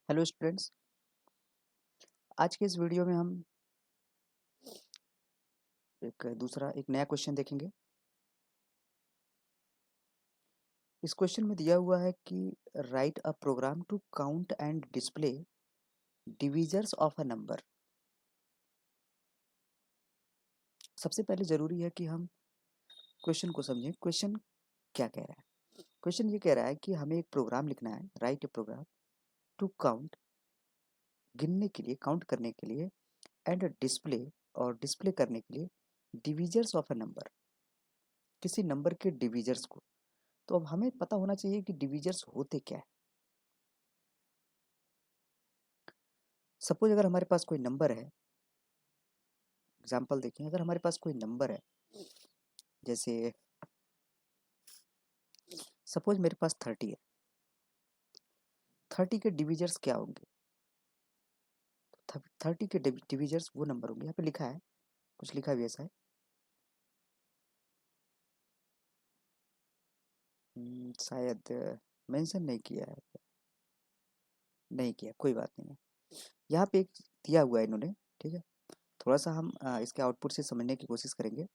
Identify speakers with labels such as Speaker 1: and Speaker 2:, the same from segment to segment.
Speaker 1: Hello students. आज के इस वीडियो में हम एक नया क्वेश्चन देखेंगे। इस क्वेश्चन में दिया हुआ है कि write a program to count and display divisors of a number. सबसे पहले जरूरी है कि हम क्वेश्चन को समझें। क्वेश्चन क्या कह रहा है? क्वेश्चन ये कह रहा है कि हमें एक प्रोग्राम लिखना है, write a program to count, गिनने के लिए, काउंट करने के लिए, एंड डिस्प्ले, और डिस्प्ले करने के लिए डिविजर्स ऑफ अ नंबर, किसी नंबर के डिविजर्स को। तो अब हमें पता होना चाहिए कि डिविजर्स होते क्या है। सपोज अगर हमारे पास कोई नंबर है, एग्जाम्पल देखें, अगर हमारे पास कोई नंबर है, जैसे सपोज मेरे पास 30 है। 30 के डिविजर्स क्या होंगे? 30 के डिविजर्स वो नंबर होंगे, यहाँ पे लिखा है, कुछ लिखा भी ऐसा है। शायद मेंशन नहीं किया है, नहीं किया, कोई बात नहीं है। यहाँ पे एक दिया हुआ है इन्होंने, ठीक है। थोड़ा सा हम इसके आउटपुट से समझने की कोशिश करेंगे।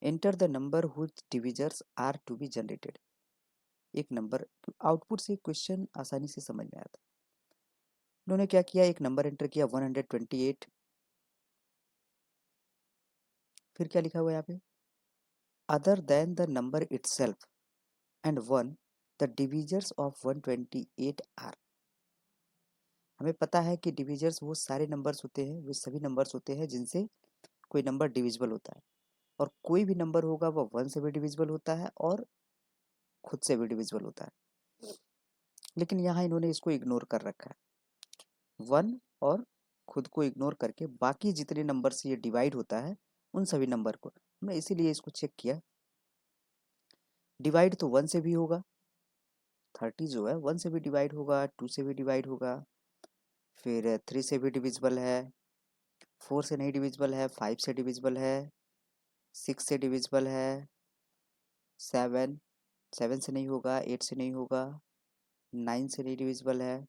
Speaker 1: Enter the number whose divisors are to be generated. एक नंबर, आउटपुट से क्वेश्चन आसानी से समझ में आता है। उन्होंने क्या किया, एक नंबर एंटर किया 128। फिर क्या लिखा हुआ है यहाँ पे, other than the number itself and 1 the divisors of 128 are. हमें पता है कि डिविजर्स वो सारे नंबर्स होते हैं, वे सभी नंबर्स होते हैं जिनसे कोई नंबर डिविजिबल होता है। और कोई भी नंबर होगा वह 1 से भी डिविजिबल होता है और खुद से भी डिविजिबल होता है। लेकिन यहाँ इन्होंने इसको इग्नोर कर रखा है, 1 और खुद को इग्नोर करके बाकी जितने नंबर से ये डिवाइड होता है उन सभी नंबर को। हमने इसीलिए इसको चेक किया। डिवाइड तो 1 से भी होगा, 30 जो है 1 से भी डिवाइड होगा, 2 से भी डिवाइड होगा, फिर 3 से भी डिविजिबल है, 4 से नहीं डिविजिबल है, 5 से डिविजिबल है, 6 से डिविजिबल है, 7 7 से नहीं होगा, 8 से नहीं होगा, 9 से नहीं डिविजिबल है,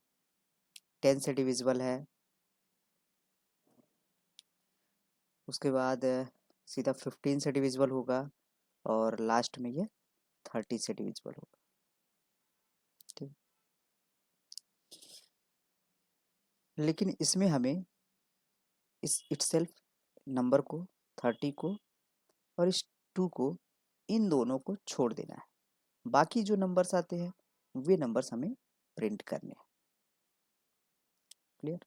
Speaker 1: 10 से डिविजिबल है। उसके बाद सीधा 15 से डिविजिबल होगा, और लास्ट में ये 30 से डिविजिबल होगा। ठीक, लेकिन इसमें हमें इस इटसेल्फ नंबर को, 30 को और इस 2 को, इन दोनों को छोड़ देना है। बाकी जो नंबर्स आते हैं वे नंबर्स हमें प्रिंट करने हैं। क्लियर?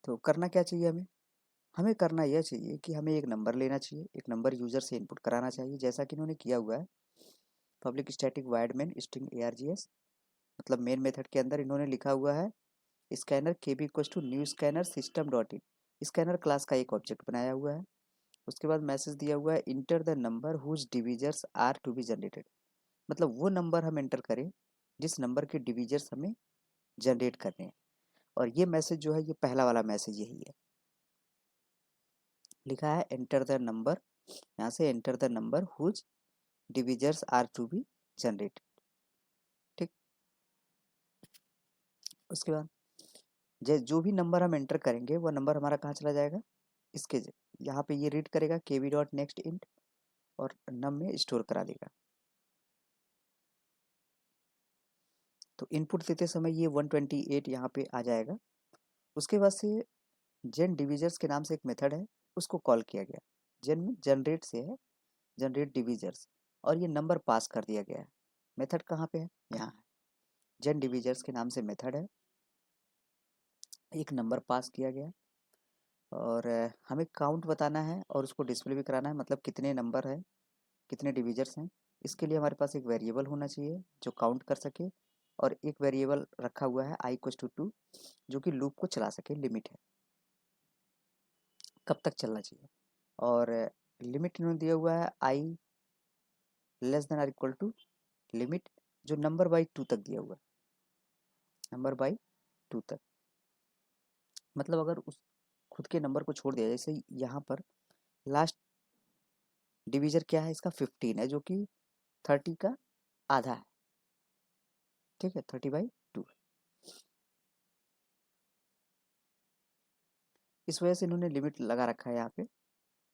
Speaker 1: तो करना क्या चाहिए हमें? हमें करना यह चाहिए कि हमें एक नंबर लेना चाहिए, एक नंबर यूजर से इनपुट कराना चाहिए, जैसा कि इन्होंने किया हुआ है। Public static void main string ARGS, मतलब मेन मेथड के अंदर इन्होंने लिखा हुआ है scanner KB equals to new scanner system dot in. Scanner class का एक ऑब्जेक्ट बनाया हुआ है। उसके बाद मैसेज दिया हुआ है enter the number whose divisors are to be generated, मतलब वो नंबर हम एंटर करें जिस नंबर के डिविजर्स हमें जनरेट करने हैं। और ये मैसेज जो है, ये पहला वाला मैसेज यही है, लिखा है एंटर द नंबर, यहाँ से enter the number whose divisors are to be generated. ठीक, उसके बाद जो भी नंबर हम एंटर करेंगे वो नंबर हमारा कहाँ चला जाएगा, इसके यहाँ पे ये रीड करेगा KB डॉट नेक्स्ट इंट और नम में स्टोर करा देगा। तो इनपुट देते समय ये 128 यहाँ पे आ जाएगा। उसके बाद से जेन डिविजर्स के नाम से एक मेथड है, उसको कॉल किया गया। जेन में जनरेट से है, जनरेट डिविजर्स, और ये नंबर पास कर दिया गया है। मेथड कहाँ पे है? यहाँ है। जेन डिविजर्स के नाम से मेथड है, एक नंबर पास किया गया, और हमें काउंट बताना है और उसको डिस्प्ले भी कराना है, मतलब कितने नंबर है, कितने डिविजर्स हैं। इसके लिए हमारे पास एक वेरिएबल होना चाहिए जो काउंट कर सके, और एक वेरिएबल रखा हुआ है i=2 जो कि लूप को चला सके, लिमिट है कब तक चलना चाहिए। और लिमिट इन्होंने दिया हुआ है i < लिमिट जो नंबर बाई 2 तक दिया हुआ है, नंबर बाई 2 तक। मतलब अगर उस खुद के नंबर को छोड़ दिया, जैसे यहाँ पर लास्ट डिवीजर क्या है इसका, 15 है, जो कि 30 का आधा है। ठीक है, 30/2। इस वजह से इन्होंने लिमिट लगा रखा है यहाँ पे,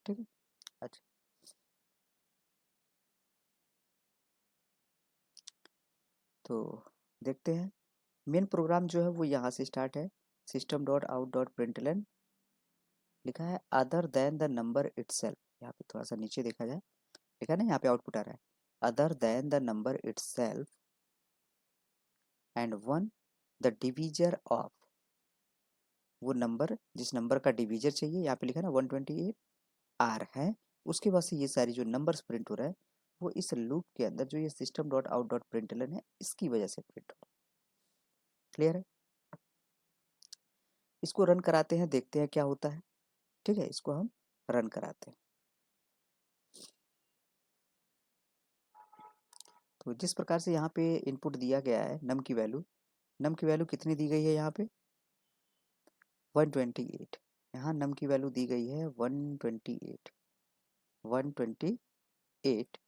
Speaker 1: ठीक है। अच्छा, तो देखते हैं मेन प्रोग्राम जो है वो यहाँ से स्टार्ट है। System dot out dot println लिखा है other than the number itself. यहाँ पे थोड़ा सा नीचे देखा जाए, लिखा है ना, यहाँ पे आउटपुट आ रहा है other than the number itself and one the divisor of, वो नंबर जिस नंबर का डिवीजर चाहिए, यहाँ पे लिखा है ना 128 आर है। उसके बाद से ये सारी जो नंबर्स प्रिंट हो रहा है वो इस लूप के अंदर जो ये system dot out dot println है इसकी वजह से प्रिंट हो रहा है। क्लियर है? इसको रन कराते हैं, देखते हैं क्या होता है। ठीक है, इसको हम रन कराते हैं। तो जिस प्रकार से यहाँ पे इनपुट दिया गया है नम की वैल्यू कितनी दी गई है यहाँ पे 128। यहाँ नम की वैल्यू दी गई है 128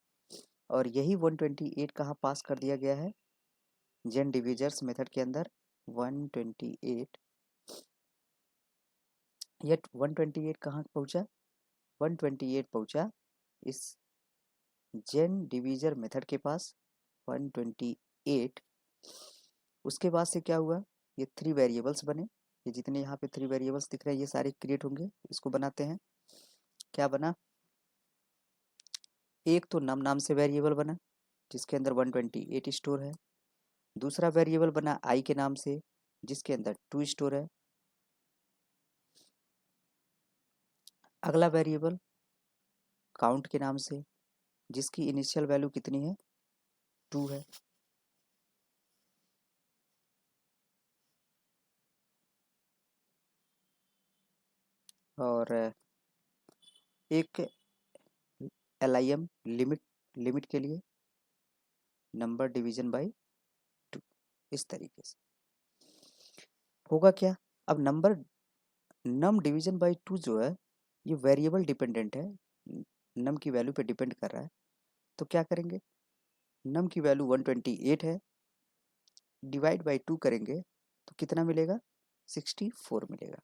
Speaker 1: और यही 128 कहाँ पास कर दिया गया है जेन डिविजर्स मेथड के अंदर 128। ये 128 कहाँ पहुँचा 128 पहुँचा इस जेन डिवीजर मेथड के पास 128। उसके बाद से क्या हुआ, ये 3 वेरिएबल्स बने। ये जितने यहाँ पे 3 वेरिएबल्स दिख रहे हैं ये सारे क्रिएट होंगे। इसको बनाते हैं। क्या बना, एक तो नम नाम से वेरिएबल बना जिसके अंदर 128 स्टोर है। दूसरा वेरिएबल बना आई के नाम से जिसके अंदर 2 स्टोर है। अगला वेरिएबल काउंट के नाम से जिसकी इनिशियल वैल्यू कितनी है 2 है। और एक LIM लिमिट के लिए नंबर डिवीजन बाय 2। इस तरीके से होगा क्या, अब नम डिवीजन बाय 2 जो है ये वेरिएबल डिपेंडेंट है, नम की वैल्यू पे डिपेंड कर रहा है। तो क्या करेंगे, नम की वैल्यू 128 है, डिवाइड बाय 2 करेंगे तो कितना मिलेगा 64 मिलेगा।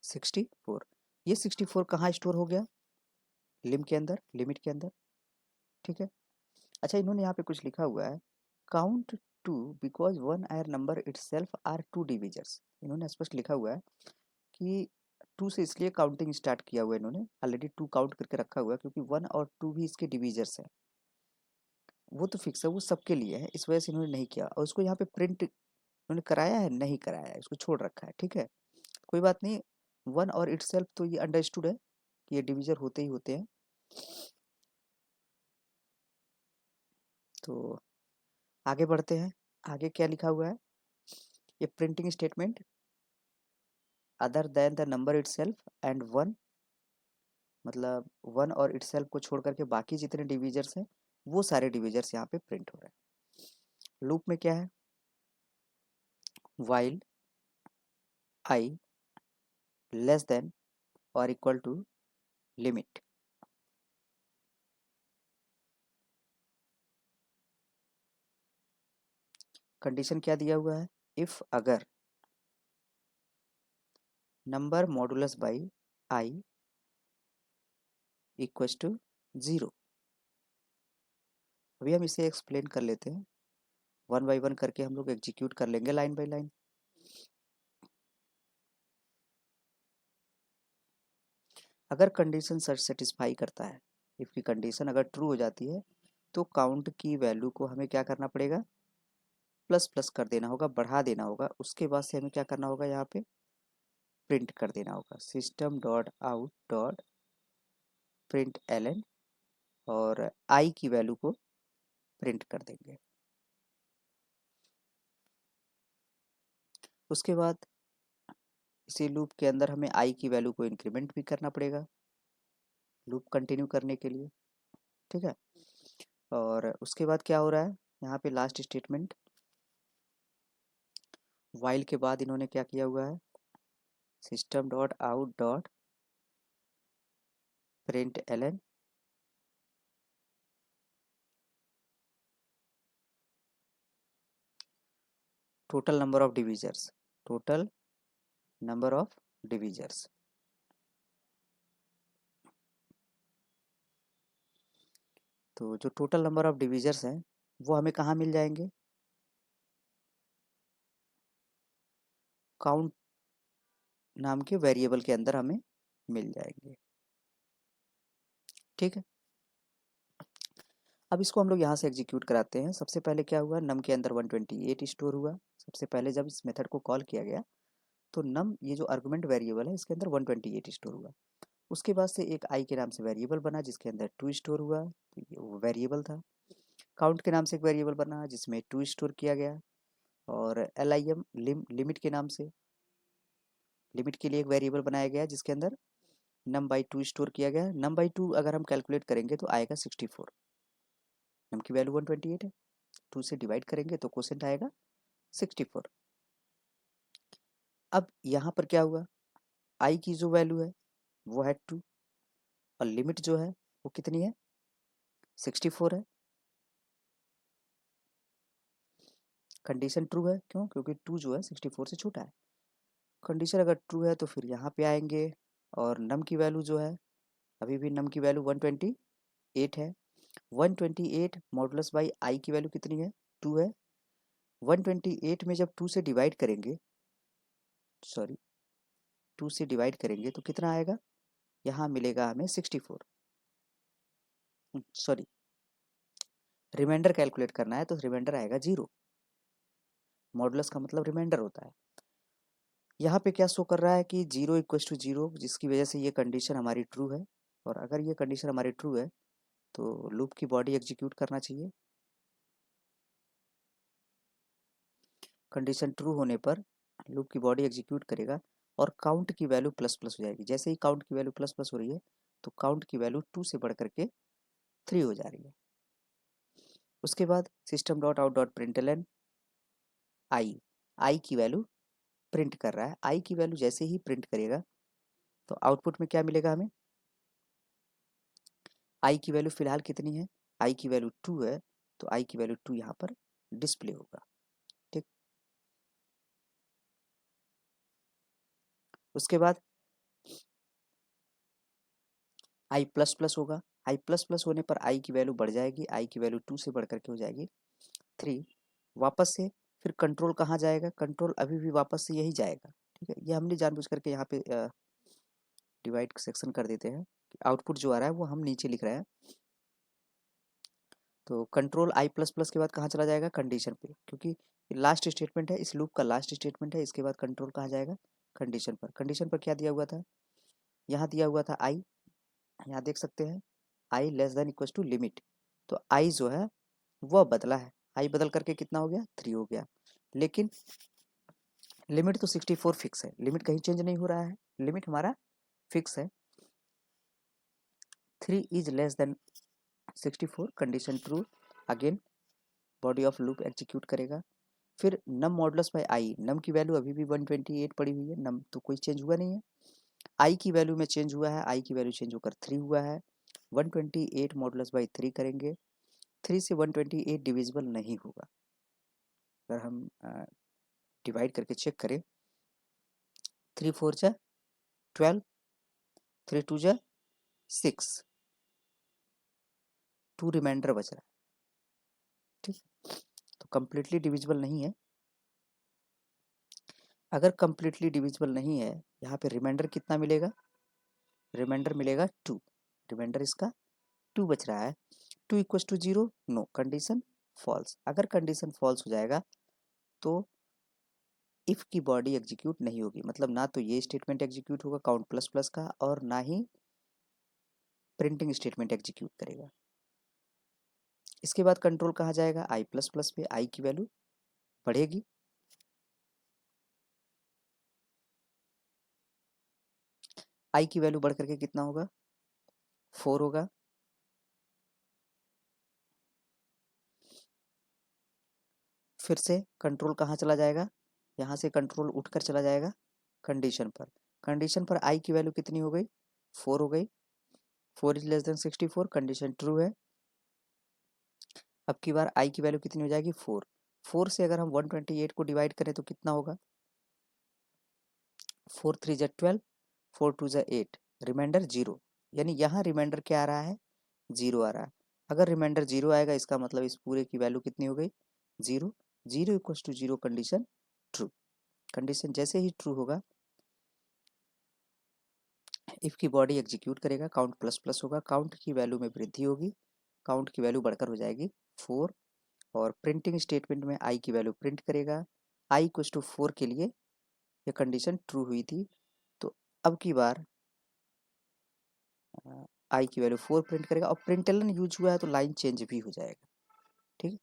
Speaker 1: 64, ये 64 कहाँ स्टोर हो गया लिमिट के अंदर। ठीक है। अच्छा, इन्होंने यहाँ पे कुछ लिखा हुआ है count 2 because one or number itself are 2 divisors. इन्होंने स्पष्ट लिखा हुआ है कि 2 से इसलिए काउंटिंग स्टार्ट किया हुआ है, इन्होंने ऑलरेडी 2 काउंट करके रखा हुआ है क्योंकि 1 और 2 भी इसके डिविजर्स हैं। वो तो फिक्स है, वो सबके लिए है, इस वजह से इन्होंने नहीं किया। और उसको यहाँ पे प्रिंट इन्होंने कराया है नहीं कराया है, इसको छोड़ रखा है। ठीक है, कोई बात नहीं। 1 और इटसेल्फ तो ये अंडरस्टूड है कि ये डिविजर होते ही होते हैं। तो आगे बढ़ते हैं। आगे क्या लिखा हुआ है, ये printing statement other than the number itself and 1, मतलब 1 और इटसेल्फ को छोड़ करके बाकी जितने डिविजर्स हैं वो सारे डिविजर्स यहाँ पे प्रिंट हो रहे हैं। लूप में क्या है, वाइल आई लेस देन और इक्वल टू लिमिट। कंडीशन क्या दिया हुआ है, इफ अगर number modulus by i equals to 0। अभी हम इसे एक्सप्लेन कर लेते हैं, 1 बाई 1 करके हम लोग एग्जीक्यूट कर लेंगे लाइन बाई लाइन। अगर कंडीशन सच सेटिस्फाई करता है, इफ की कंडीशन अगर ट्रू हो जाती है तो काउंट की वैल्यू को हमें क्या करना पड़ेगा, प्लस प्लस कर देना होगा, बढ़ा देना होगा। उसके बाद से हमें क्या करना होगा, यहाँ पे प्रिंट कर देना होगा system dot out dot println और आई की वैल्यू को प्रिंट कर देंगे। उसके बाद इसी लूप के अंदर हमें आई की वैल्यू को इंक्रीमेंट भी करना पड़ेगा लूप कंटिन्यू करने के लिए। ठीक है, और उसके बाद क्या हो रहा है, यहाँ पे लास्ट स्टेटमेंट वाइल के बाद इन्होंने क्या किया हुआ है, system dot out dot println total number of divisors, total number of divisors. तो जो टोटल नंबर ऑफ डिविजर्स हैं वो हमें कहाँ मिल जाएंगे, काउंट नाम के वेरिएबल के अंदर हमें मिल जाएंगे। ठीक है, अब इसको हम लोग यहाँ से एग्जीक्यूट कराते हैं। सबसे पहले क्या हुआ, नम के अंदर 128 स्टोर हुआ। सबसे पहले जब इस मेथड को कॉल किया गया तो नम ये जो आर्गुमेंट वेरिएबल है इसके अंदर 128 स्टोर हुआ। उसके बाद से एक आई के नाम से वेरिएबल बना जिसके अंदर 2 स्टोर हुआ, तो ये वो वेरिएबल था। काउंट के नाम से एक वेरिएबल बना जिसमें 2 स्टोर किया गया, और LIM लिमिट के नाम से लिमिट के लिए एक वेरिएबल बनाया गया जिसके अंदर नम बाई 2 स्टोर किया गया। नम बाई 2 अगर हम कैलकुलेट करेंगे तो आएगा 64। नम की वैल्यू 128 है, 2 से डिवाइड करेंगे तो क्वोशेंट आएगा 64। अब यहाँ पर क्या हुआ, आई की जो वैल्यू है वो है 2 और लिमिट जो है वो कितनी है, 64 है। कंडीशन ट्रू है, क्यों, क्योंकि 2 जो है 64 से छोटा है। कंडीशन अगर ट्रू है तो फिर यहाँ पे आएंगे, और नम की वैल्यू जो है अभी भी नम की वैल्यू 128 है। 128 मॉडुलस बाई आई की वैल्यू कितनी है, 2 है। 128 में जब 2 से डिवाइड करेंगे, सॉरी 2 से डिवाइड करेंगे तो कितना आएगा, यहाँ मिलेगा हमें 64। सॉरी, रिमाइंडर कैलकुलेट करना है तो रिमाइंडर आएगा 0। मॉडुलस का मतलब रिमाइंडर होता है। यहाँ पे क्या शो कर रहा है कि 0 इक्वल्स टू 0, जिसकी वजह से ये कंडीशन हमारी ट्रू है। और अगर ये कंडीशन हमारी ट्रू है तो लूप की बॉडी एग्जीक्यूट करना चाहिए। कंडीशन ट्रू होने पर लूप की बॉडी एग्जीक्यूट करेगा और काउंट की वैल्यू प्लस प्लस हो जाएगी। जैसे ही काउंट की वैल्यू प्लस प्लस हो रही है तो काउंट की वैल्यू 2 से बढ़ करके 3 हो जा रही है। उसके बाद system dot out dot println I की वैल्यू प्रिंट कर रहा है। आई की वैल्यू जैसे ही प्रिंट करेगा तो आउटपुट में क्या मिलेगा हमें, आई की वैल्यू फिलहाल कितनी है, आई की वैल्यू 2 है, तो आई की वैल्यू 2 यहाँ पर डिस्प्ले होगा। ठीक, उसके बाद आई प्लस प्लस होगा। आई प्लस प्लस होने पर आई की वैल्यू बढ़ जाएगी, आई की वैल्यू 2 से बढ़ करके हो जाएगी 3। वापस से फिर कंट्रोल कहाँ जाएगा, कंट्रोल अभी भी वापस से यही जाएगा। ठीक है, ये हमने जानबूझ करके यहाँ पे डिवाइड सेक्शन कर देते हैं। आउटपुट जो आ रहा है वो हम नीचे लिख रहे हैं। तो कंट्रोल आई प्लस प्लस के बाद कहाँ चला जाएगा, कंडीशन पे, क्योंकि लास्ट स्टेटमेंट है, इस लूप का लास्ट स्टेटमेंट है। इसके बाद कंट्रोल कहाँ जाएगा, कंडीशन पर। कंडीशन पर क्या दिया हुआ था, यहाँ दिया हुआ था आई, यहाँ देख सकते हैं I less than equal to limit. तो आई जो है वह बदला है, आई बदल करके कितना हो गया, 3 हो गया। लेकिन लिमिट तो 64 फिक्स है, लिमिट कहीं चेंज नहीं हो रहा है, लिमिट हमारा फिक्स है। 3 is less then 64, condition true. Again body of loop execute करेगा। फिर नम मॉडुलस बाय आई, नम की वैल्यू अभी भी 128 पड़ी हुई है, नम तो कोई चेंज हुआ नहीं है। आई की वैल्यू में चेंज हुआ है, आई की वैल्यू चेंज होकर 3 हुआ है। 128 मॉडुलस बाई 3 करेंगे, 3 से 128 डिविजिबल नहीं होगा। अगर हम डिवाइड करके चेक करें, 3 4 जा 12, 3 2 जा 6, 2 रिमाइंडर बच रहा है। ठीक, तो कंप्लीटली डिविजिबल नहीं है। अगर कंप्लीटली डिविजिबल नहीं है, यहाँ पे रिमाइंडर कितना मिलेगा, रिमाइंडर मिलेगा 2, रिमाइंडर इसका 2 बच रहा है। 2 equals to 0, no, condition false. अगर कंडीशन फॉल्स हो जाएगा तो इफ की बॉडी एग्जीक्यूट नहीं होगी, मतलब ना तो ये स्टेटमेंट एग्जीक्यूट होगा काउंट प्लस प्लस का, और ना ही प्रिंटिंग स्टेटमेंट एग्जीक्यूट करेगा। इसके बाद कंट्रोल कहाँ जाएगा, आई प्लस प्लस पे, आई की वैल्यू बढ़ेगी। आई की वैल्यू बढ़ करके कितना होगा, 4 होगा। फिर से कंट्रोल कहाँ चला जाएगा, यहाँ से कंट्रोल उठकर चला जाएगा कंडीशन पर। कंडीशन पर आई की वैल्यू कितनी हो गई, 4 हो गई। 4 is less then 64, condition true है। अब की बार आई की वैल्यू कितनी हो जाएगी, 4। 4 से अगर हम 128 को डिवाइड करें तो कितना होगा? 4 3 जा 12, 4 2 जा 8, रिमाइंडर 0। यानी यहाँ रिमाइंडर क्या आ रहा है? 0 आ रहा है। अगर रिमाइंडर 0 आएगा इसका मतलब इस पूरे की वैल्यू कितनी हो गई? 0। 0 equals to 0 condition true. Condition जैसे ही ट्रू होगा इफ की बॉडी एग्जीक्यूट करेगा, काउंट प्लस प्लस होगा, काउंट की वैल्यू में वृद्धि होगी, काउंट की वैल्यू बढ़कर हो जाएगी 4। और प्रिंटिंग स्टेटमेंट में आई की वैल्यू प्रिंट करेगा। आई इक्वल्स टू 4 के लिए ये कंडीशन ट्रू हुई थी, तो अब की बार आई की वैल्यू 4 प्रिंट करेगा। और प्रिंटलन यूज हुआ है तो लाइन चेंज भी हो जाएगा। ठीक है,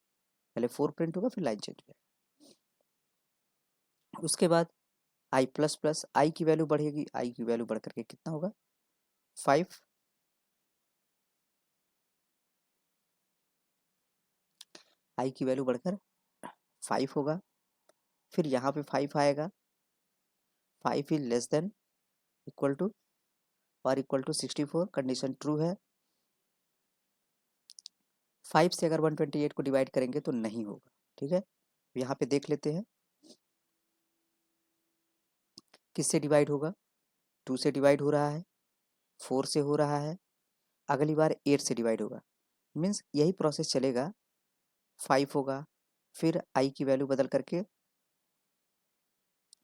Speaker 1: पहले 4 प्रिंट होगा फिर लाइन चेंज हो जाएगा। उसके बाद आई प्लस प्लस, आई की वैल्यू बढ़ेगी, आई की वैल्यू बढ़ करके कितना होगा? 5। आई की वैल्यू बढ़कर 5 होगा, फिर यहाँ पे 5 आएगा। 5 is less than equal to और इक्वल टू 64, कंडीशन ट्रू है। 5 से अगर 128 को डिवाइड करेंगे तो नहीं होगा। ठीक है, यहाँ पे देख लेते हैं किससे डिवाइड होगा। 2 से डिवाइड हो रहा है, 4 से हो रहा है, अगली बार 8 से डिवाइड होगा। मीन्स यही प्रोसेस चलेगा। 5 होगा, फिर आई की वैल्यू बदल करके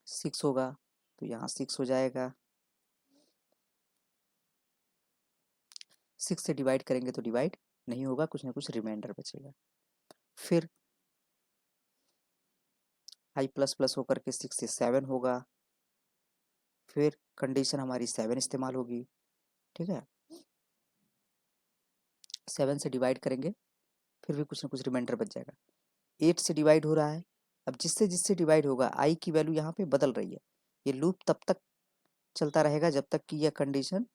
Speaker 1: 6 होगा, तो यहाँ 6 हो जाएगा। 6 से डिवाइड करेंगे तो डिवाइड नहीं होगा, कुछ ना कुछ रिमाइंडर बचेगा। फिर आई प्लस प्लस होकर के 6 से 7 होगा, फिर कंडीशन हमारी 7 इस्तेमाल होगी। ठीक है, 7 से डिवाइड करेंगे फिर भी कुछ ना कुछ रिमाइंडर बच जाएगा। 8 से डिवाइड हो रहा है, अब जिससे जिससे डिवाइड होगा आई की वैल्यू यहाँ पे बदल रही है। ये लूप तब तक चलता रहेगा जब तक कि यह कंडीशन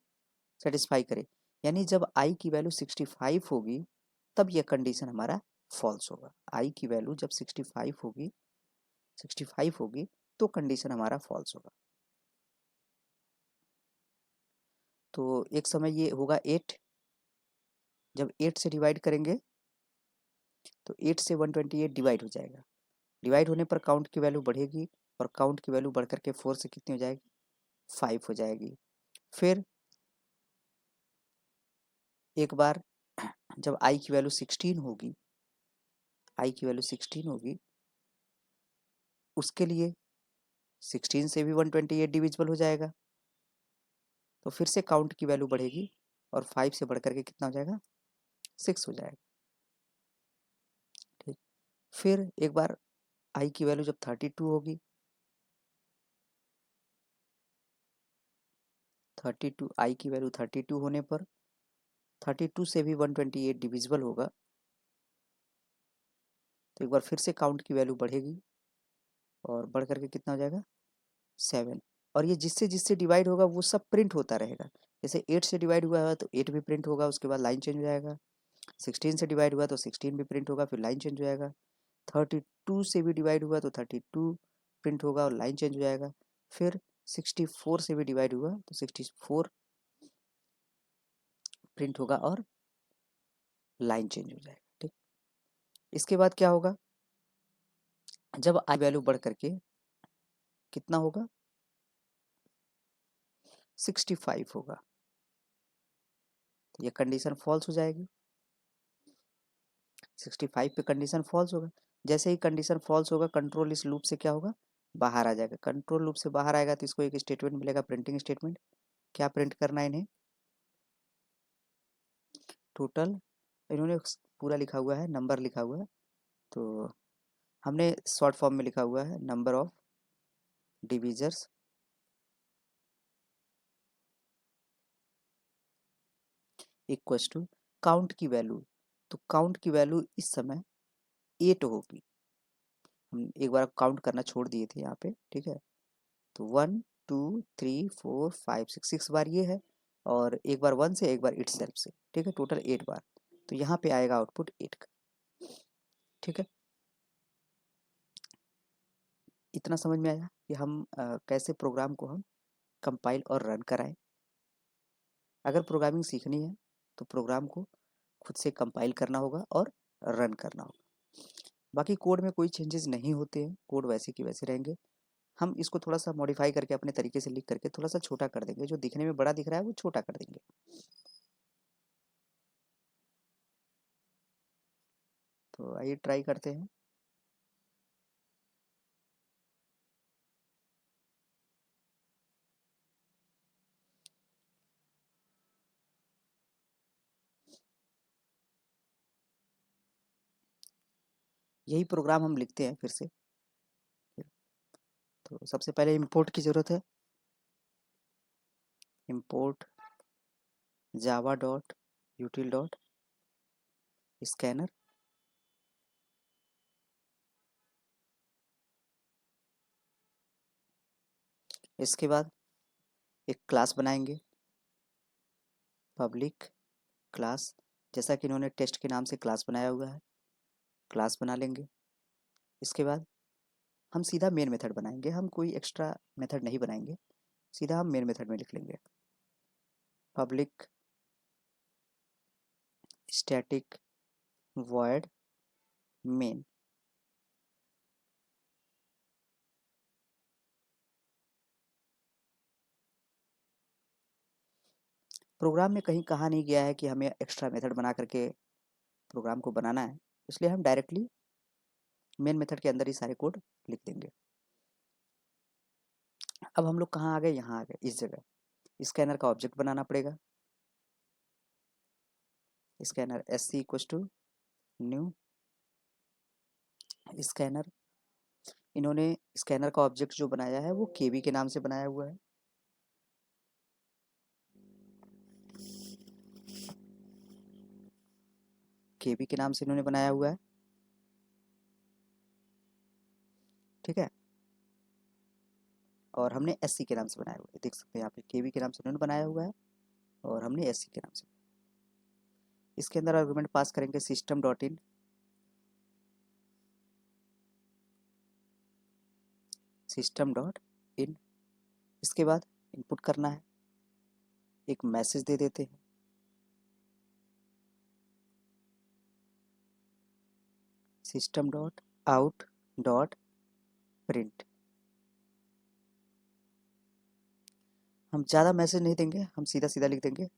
Speaker 1: सेटिस्फाई करे। यानी जब आई की वैल्यू 65 होगी तब यह कंडीशन हमारा फॉल्स होगा। आई की वैल्यू जब 65 होगी तो कंडीशन हमारा फॉल्स होगा। तो एक समय ये होगा 8, जब 8 से डिवाइड करेंगे तो 8 से 128 डिवाइड हो जाएगा। डिवाइड होने पर काउंट की वैल्यू बढ़ेगी और काउंट की वैल्यू बढ़ करके 4 से कितनी हो जाएगी? 5 हो जाएगी। फिर एक बार जब आई की वैल्यू 16 होगी, आई की वैल्यू 16 होगी, उसके लिए 16 से भी 128 डिविजिबल हो जाएगा, तो फिर से काउंट की वैल्यू बढ़ेगी और 5 से बढ़ करके कितना हो जाएगा? 6 हो जाएगा। ठीक, फिर एक बार आई की वैल्यू जब 32 होगी, 32 आई की वैल्यू 32 होने पर 32 से भी 128 डिविजिबल होगा, तो एक बार फिर से काउंट की वैल्यू बढ़ेगी और बढ़ करके कितना हो जाएगा? 7। और ये जिससे जिससे डिवाइड होगा वो सब प्रिंट होता रहेगा। जैसे 8 से डिवाइड हुआ है तो 8 भी प्रिंट होगा, उसके बाद लाइन चेंज हो जाएगा। 16 से डिवाइड हुआ तो 16 भी प्रिंट होगा, फिर लाइन चेंज हो जाएगा। 32 से भी डिवाइड हुआ तो 32 प्रिंट होगा और लाइन चेंज हो जाएगा। फिर 64 से भी डिवाइड हुआ तो 64 प्रिंट होगा और लाइन चेंज हो जाएगा। ठीक, इसके बाद क्या होगा? जब आई वैल्यू बढ़ करके कितना होगा? 65 होगा, तो ये कंडीशन फॉल्स हो जाएगी। 65 पे कंडीशन फॉल्स होगा। जैसे ही कंडीशन फॉल्स होगा कंट्रोल इस लूप से क्या होगा? बाहर आ जाएगा। कंट्रोल लूप से बाहर आएगा तो इसको एक स्टेटमेंट मिलेगा, प्रिंटिंग स्टेटमेंट। क्या प्रिंट करना है इन्हें? टोटल, इन्होंने पूरा लिखा हुआ है, नंबर लिखा हुआ है, तो हमने शॉर्ट फॉर्म में लिखा हुआ है number of divisors equals to count की वैल्यू। तो काउंट की वैल्यू इस समय 8 होगी। हम एक बार काउंट करना छोड़ दिए थे यहाँ पे। ठीक है, तो 1 2 3 4 5 6, 6 बार ये है और एक बार 1 से एक बार इट सेल्फ से। ठीक है, टोटल 8 बार। तो यहाँ पे आएगा आउटपुट 8 का। ठीक है, इतना समझ में आया कि हम कैसे प्रोग्राम को हम कंपाइल और रन कराएं। अगर प्रोग्रामिंग सीखनी है तो प्रोग्राम को खुद से कंपाइल करना होगा और रन करना होगा। बाकी कोड में कोई चेंजेस नहीं होते हैं, कोड वैसे के वैसे रहेंगे। हम इसको थोड़ा सा मॉडिफाई करके अपने तरीके से लिख करके थोड़ा सा छोटा कर देंगे, जो दिखने में बड़ा दिख रहा है वो छोटा कर देंगे। तो आइए ट्राई करते हैं। यही प्रोग्राम हम लिखते हैं फिर से। तो सबसे पहले इंपोर्ट की ज़रूरत है। Import Java dot यूटिल dot scanner. इसके बाद एक क्लास बनाएंगे, पब्लिक क्लास, जैसा कि इन्होंने टेस्ट के नाम से क्लास बनाया हुआ है, क्लास बना लेंगे। इसके बाद हम सीधा मेन मेथड बनाएंगे, हम कोई एक्स्ट्रा मेथड नहीं बनाएंगे, सीधा हम मेन मेथड में लिख लेंगे public static void main. Program में कहीं कहा नहीं गया है कि हमें एक्स्ट्रा मेथड बना करके प्रोग्राम को बनाना है, इसलिए हम डायरेक्टली मेन मेथड के अंदर ही सारे कोड लिख देंगे। अब हम लोग कहाँ आ गए, यहाँ आ गए इस जगह। स्कैनर का ऑब्जेक्ट बनाना पड़ेगा। Scanner S C equals to new scanner. इन्होंने स्कैनर का ऑब्जेक्ट जो बनाया है वो केबी के नाम से बनाया हुआ है। केबी के नाम से इन्होंने बनाया हुआ है, ठीक है। और हमने एस सी के नाम से बनाया हुआ है, देख सकते हैं यहाँ पे केबी के नाम से इन्होंने बनाया हुआ है और हमने एस सी के नाम से। इसके अंदर आर्गुमेंट पास करेंगे सिस्टम डॉट इन, सिस्टम डॉट इन। इसके बाद इनपुट करना है, एक मैसेज दे देते हैं, system dot out dot print. हम ज़्यादा मैसेज नहीं देंगे, हम सीधा सीधा लिख देंगे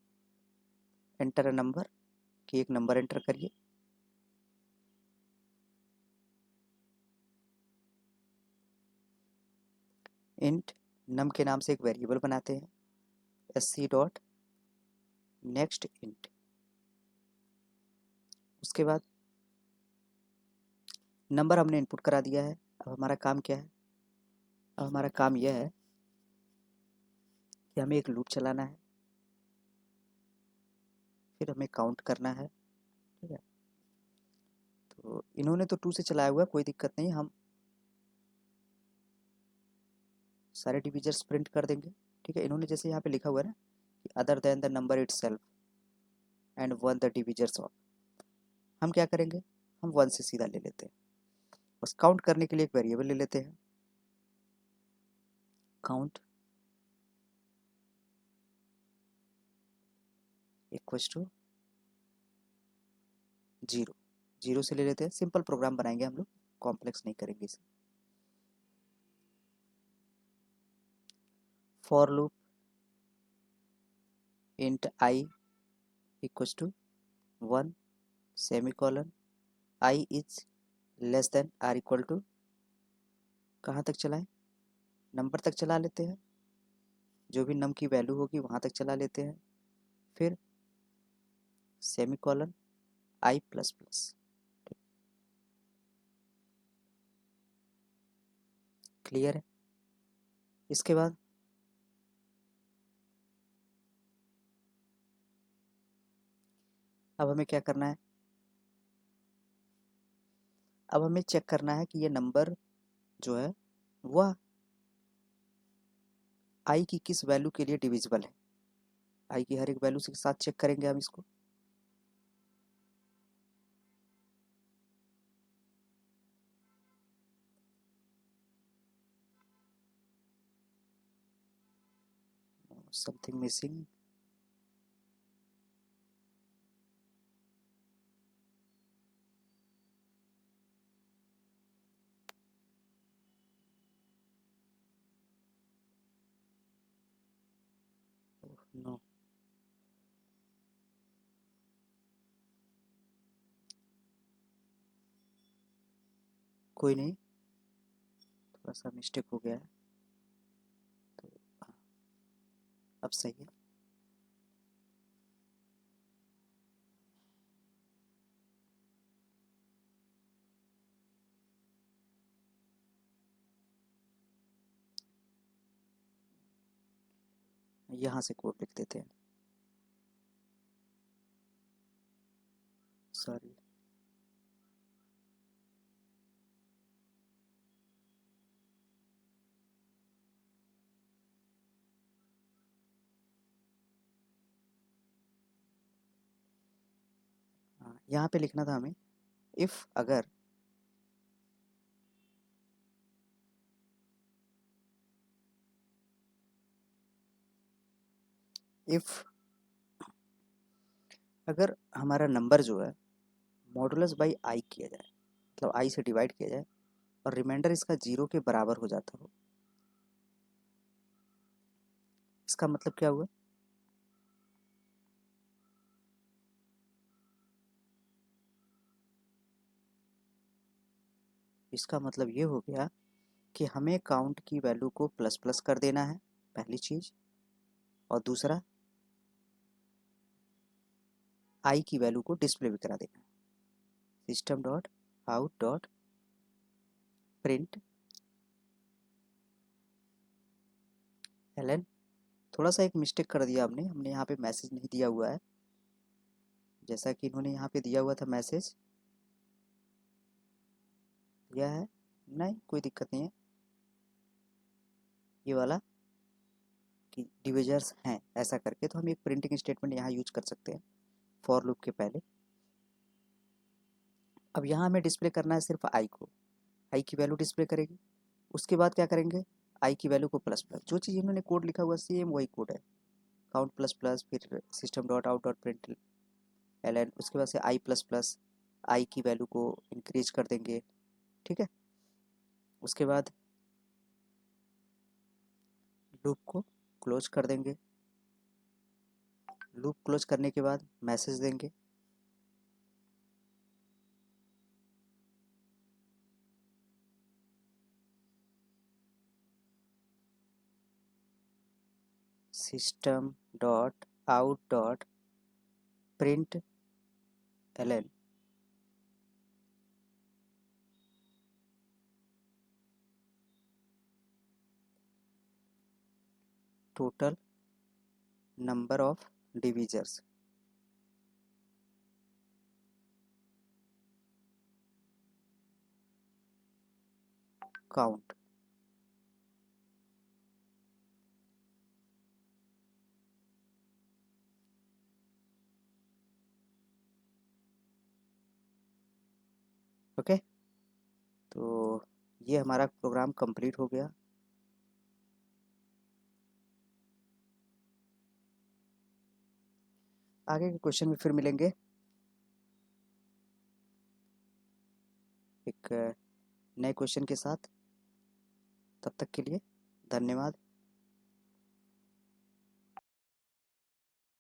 Speaker 1: एंटर अ नंबर, कि एक नंबर एंटर करिए। इंट नम के नाम से एक वेरिएबल बनाते हैं, S C dot next int. उसके बाद नंबर हमने इनपुट करा दिया है। अब हमारा काम क्या है, अब हमारा काम यह है कि हमें एक लूप चलाना है, फिर हमें काउंट करना है, ठीक है। तो इन्होंने तो 2 से चलाया हुआ है, कोई दिक्कत नहीं, हम सारे डिविजर्स प्रिंट कर देंगे, ठीक है। इन्होंने जैसे यहाँ पे लिखा हुआ है ना कि other than the number it self and one the divisors of, हम क्या करेंगे, हम 1 से सीधा ले लेते हैं। बस काउंट करने के लिए एक वेरिएबल ले लेते हैं, काउंट इक्वल्स टू 0, 0 से ले लेते हैं। सिंपल प्रोग्राम बनाएंगे हम लोग, कॉम्प्लेक्स नहीं करेंगे इसे। For loop int i equals to 1 semicolon, i is less than or equal to, कहाँ तक चलाएं, नंबर तक चला लेते हैं, जो भी नम की वैल्यू होगी वहाँ तक चला लेते हैं, फिर सेमीकोलन आई प्लस प्लस। क्लियर है। इसके बाद अब हमें क्या करना है, अब हमें चेक करना है कि ये नंबर जो है वह आई की किस वैल्यू के लिए डिविजिबल है। आई की हर एक वैल्यू के साथ चेक करेंगे हम इसको। समथिंग मिसिंग, नो, कोई नहीं, थोड़ा सा मिस्टेक हो गया है, तो हाँ, अब सही है। यहाँ से कोड लिख देते हैं, सॉरी। हाँ, यहाँ पे लिखना था हमें, इफ़ अगर इफ़ अगर हमारा नंबर जो है मॉडुलस बाई आई किया जाए, मतलब आई से डिवाइड किया जाए और रिमाइंडर इसका 0 के बराबर हो जाता हो, इसका मतलब क्या हुआ? इसका मतलब ये हो गया कि हमें काउंट की वैल्यू को प्लस प्लस कर देना है, पहली चीज़। और दूसरा, आई की वैल्यू को डिस्प्ले भी करा देना है। System dot out dot print L, थोड़ा सा एक मिस्टेक कर दिया हमने यहाँ पे मैसेज नहीं दिया हुआ है, जैसा कि इन्होंने यहाँ पे दिया हुआ था मैसेज, दिया है, नहीं कोई दिक्कत नहीं है, ये वाला कि डिविजर्स हैं ऐसा करके, तो हम एक प्रिंटिंग स्टेटमेंट यहाँ यूज कर सकते हैं फॉर लूप के पहले। अब यहाँ हमें डिस्प्ले करना है सिर्फ आई को, आई की वैल्यू डिस्प्ले करेगी। उसके बाद क्या करेंगे, आई की वैल्यू को प्लस प्लस, जो चीज़ इन्होंने कोड लिखा हुआ सेम वही कोड है, काउंट प्लस प्लस, फिर system dot out dot print L N, उसके बाद से आई प्लस प्लस, आई की वैल्यू को इंक्रीज कर देंगे, ठीक है। उसके बाद लूप को क्लोज कर देंगे, लूप क्लोज करने के बाद मैसेज देंगे, system dot out dot print L N, total number of divisors, count. Okay, तो ये हमारा प्रोग्राम कंप्लीट हो गया। आगे के क्वेश्चन में फिर मिलेंगे एक नए क्वेश्चन के साथ, तब तक के लिए धन्यवाद।